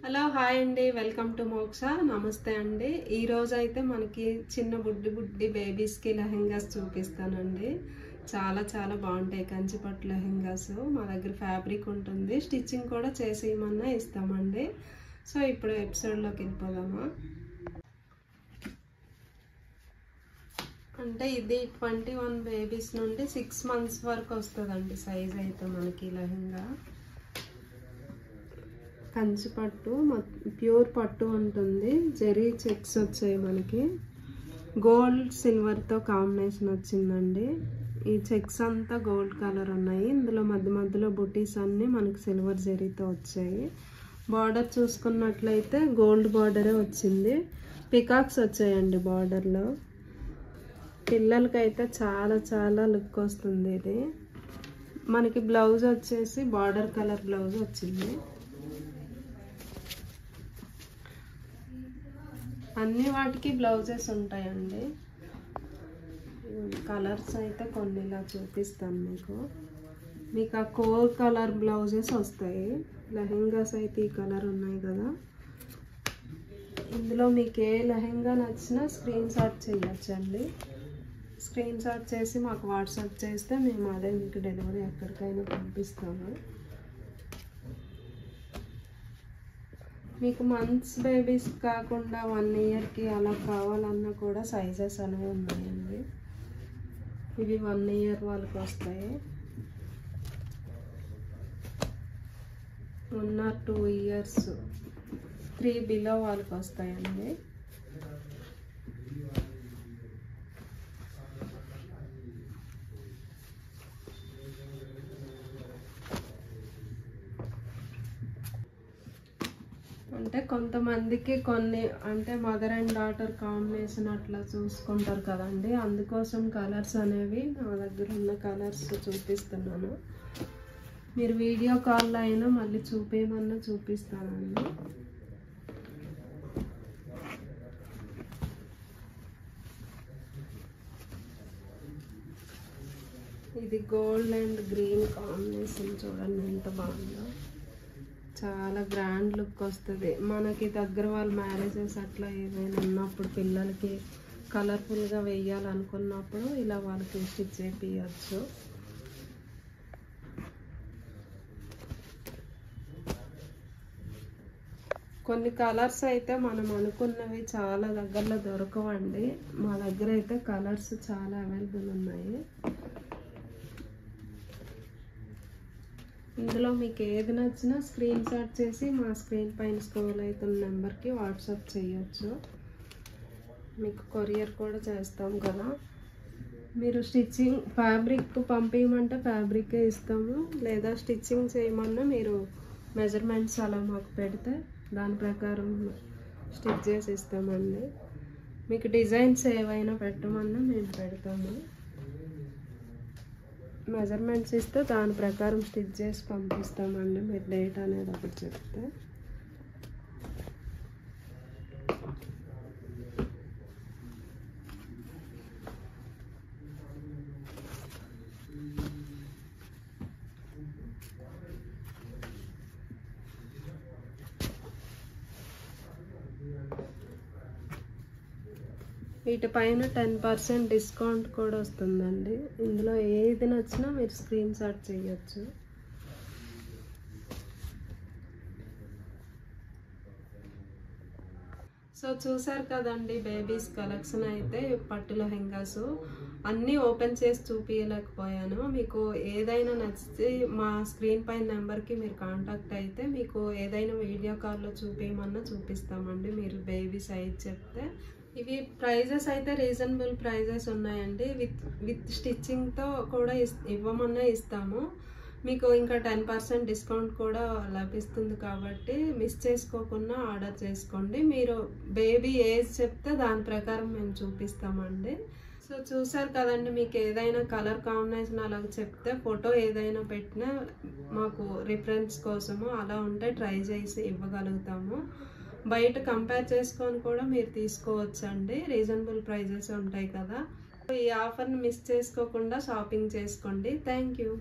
Hello hi అండి, welcome to మోక్ష. నమస్తే అండి. ఈరోజు అయితే మనకి చిన్న బుడ్డి బేబీస్కి లెహెంగాస్ చూపిస్తానండి. చాలా బాగుంటాయి కంచిపట్టు లెహెంగాస్. మా దగ్గర ఫ్యాబ్రిక్ ఉంటుంది, స్టిచ్చింగ్ కూడా చేసి ఇవ్వమన్నా ఇస్తామండి. సో ఇప్పుడు ఎపిసోడ్లోకి వెళ్ళిపోదామా. అంటే ఇది 21 బేబీస్ నుండి 6 months వరకు వస్తుందండి సైజ్ అయితే మనకి లెహెంగా. కంచిపట్టు ప్యూర్ పట్టు ఉంటుంది, జరీ చెక్స్ వచ్చాయి, మనకి గోల్డ్ సిల్వర్తో కాంబినేషన్ వచ్చిందండి. ఈ చెక్స్ అంతా గోల్డ్ కలర్ ఉన్నాయి, ఇందులో మధ్యలో బుటీస్ అన్నీ మనకి సిల్వర్ జరీతో వచ్చాయి. బార్డర్ చూసుకున్నట్లయితే గోల్డ్ బార్డరే వచ్చింది, పికాక్స్ వచ్చాయండి బార్డర్లో. పిల్లలకైతే చాలా లుక్ వస్తుంది ఇది. మనకి బ్లౌజ్ వచ్చేసి బార్డర్ కలర్ బ్లౌజ్ వచ్చింది. అన్ని వాటికి బ్లౌజెస్ ఉంటాయండి. కలర్స్ అయితే కొన్ని ఇలా చూపిస్తాను మీకు ఆ కోర్ కలర్ బ్లౌజెస్ వస్తాయి. లెహెంగాస్ అయితే ఈ కలర్ ఉన్నాయి కదా. ఇందులో మీకు ఏ లెహెంగా నచ్చినా స్క్రీన్ షాట్ చేయొచ్చండి. స్క్రీన్ షాట్ చేసి మాకు వాట్సాప్ చేస్తే మేము అదే మీకు డెలివరీ ఎక్కడికైనా పంపిస్తాము. మీకు మంత్స్ బేబీస్ కాకుండా 1 yearకి అలా కావాలన్నా కూడా సైజెస్ అనేవి ఉన్నాయండి. ఇవి 1 year వాళ్ళకి వస్తాయి, 1 or 2 years 3 below వాళ్ళకి వస్తాయండి. అంటే కొంతమందికి కొన్ని అంటే మదర్ అండ్ డాటర్ కాంబినేషన్ అట్లా చూసుకుంటారు కదండి, అందుకోసం కలర్స్ అనేవి నా దగ్గర ఉన్న కలర్స్ చూపిస్తున్నాను. మీరు వీడియో కాల్లో అయినా మళ్ళీ చూపేయమన్నా చూపిస్తానండి. ఇది గోల్డ్ అండ్ గ్రీన్ కాంబినేషన్ చూడండి ఎంత బాగుందో. చాలా గ్రాండ్ లుక్ వస్తుంది. మనకి దగ్గర వాళ్ళ మ్యారేజెస్ అట్లా ఏమైనా ఉన్నప్పుడు పిల్లలకి కలర్ఫుల్గా వేయాలనుకున్నప్పుడు ఇలా వాళ్ళకి స్టిచ్ చేయించవచ్చు. కొన్ని కలర్స్ అయితే మనం అనుకున్నవి చాలా దగ్గరలో దొరకవండి. మా దగ్గర అయితే కలర్స్ చాలా అవైలబుల్ ఉన్నాయి. ఇందులో మీకు ఏది నచ్చినా స్క్రీన్ షాట్ చేసి మా స్క్రీన్ పైన స్క్రోల్ అవుతున్న నెంబర్కి వాట్సాప్ చేయొచ్చు. మీకు కొరియర్ కూడా చేస్తాం కదా. మీరు స్టిచ్చింగ్ ఫ్యాబ్రిక్ పంపించమంటే ఫ్యాబ్రికే ఇస్తాము, లేదా స్టిచ్చింగ్ చేయమన్నా మీరు మెజర్మెంట్స్ అలా మాకు పెడితే దాని ప్రకారం స్టిచ్ చేసి ఇస్తామండి. మీకు డిజైన్స్ ఏవైనా పెట్టమన్నా మేము పెడతాము. మెజర్మెంట్స్ ఇస్తే దాని ప్రకారం స్టిచ్ చేసి పంపిస్తామండి. మీరు డేట్ అనేది ఒకటి చెప్తే. వీటిపైన 10% డిస్కౌంట్ కూడా వస్తుందండి. ఇందులో ఏది నచ్చినా మీరు స్క్రీన్ షాట్ చేయొచ్చు. సో చూసారు కదండి బేబీస్ కలెక్షన్ అయితే పట్టు లెహెంగాస్ అన్నీ ఓపెన్ చేసి చూపించలేకపోయాను. మీకు ఏదైనా నచ్చితే మా స్క్రీన్ పైన నెంబర్కి మీరు కాంటాక్ట్ అయితే మీకు ఏదైనా వీడియో కాల్లో చూపించమన్నా చూపిస్తామండి, మీరు బేబీ సైజ్ చెప్తే. ఇవి ప్రైజెస్ అయితే రీజనబుల్ ప్రైజెస్ ఉన్నాయండి. విత్ స్టిచ్చింగ్తో కూడా ఇవ్వమన్నా ఇస్తాము. మీకు ఇంకా 10% డిస్కౌంట్ కూడా లభిస్తుంది కాబట్టి మిస్ చేసుకోకుండా ఆర్డర్ చేసుకోండి. మీరు బేబీ ఏజ్ చెప్తే దాని ప్రకారం మేము చూపిస్తామండి. సో చూసారు కదండి, మీకు ఏదైనా కలర్ కాంబినేషన్ అలా చెప్తే ఫోటో ఏదైనా పెట్టినా మాకు రిఫరెన్స్ కోసము అలా ఉంటే ట్రై చేసి ఇవ్వగలుగుతాము. బయట కంపేర్ చేసుకొని కూడా మీరు తీసుకోవచ్చండి, రీజనబుల్ ప్రైజెస్ ఉంటాయి కదా. ఈ ఆఫర్ని మిస్ చేసుకోకుండా షాపింగ్ చేసుకోండి. Thank you.